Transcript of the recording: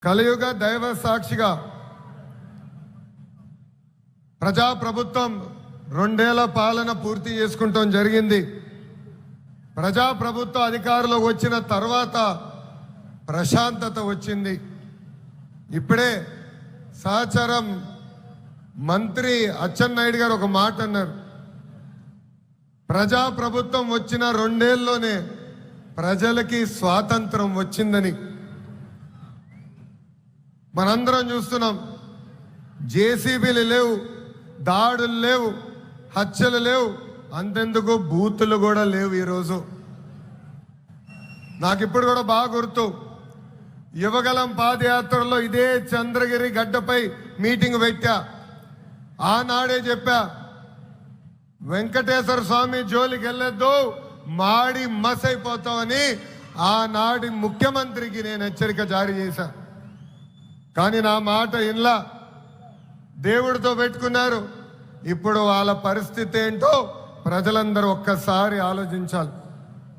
కలియుగ దైవ సాక్షిగా ప్రజాప్రభుత్వం 2 ఏళ్ల పాలన పూర్తి చేసుకుంటాం జరిగింది. ప్రజాప్రభుత్వ అధికారులు వచ్చిన తర్వాత ప్రశాంతత వచ్చింది. ఇప్పుడే సహచరం మంత్రి అచ్చెన్నాయుడు గారు ఒక మాట అన్నారు. ప్రజాప్రభుత్వం వచ్చిన 2 ఏళ్లలోనే ప్రజలకి స్వాతంత్రం వచ్చిందని. మనందరం చూస్తున్నాం. జేసీబీలు లేవు, దాడులు లేవు, హత్యలు లేవు, అంతెందుకు బూతులు కూడా లేవు. ఈరోజు నాకు ఇప్పుడు కూడా బాగా గుర్తు, యువగలం పాదయాత్రలో ఇదే చంద్రగిరి గడ్డపై మీటింగ్ పెట్టా. ఆనాడే చెప్పా, వెంకటేశ్వర స్వామి జోలికి వెళ్ళొద్దు, మాడి మసైపోతామని ఆనాటి ముఖ్యమంత్రికి నేను హెచ్చరిక జారీ చేశా. కానీ నా మాట ఇన్లా, దేవుడితో పెట్టుకున్నారు. ఇప్పుడు వాళ్ళ పరిస్థితి ఏంటో ప్రజలందరూ ఒక్కసారి ఆలోచించాలి.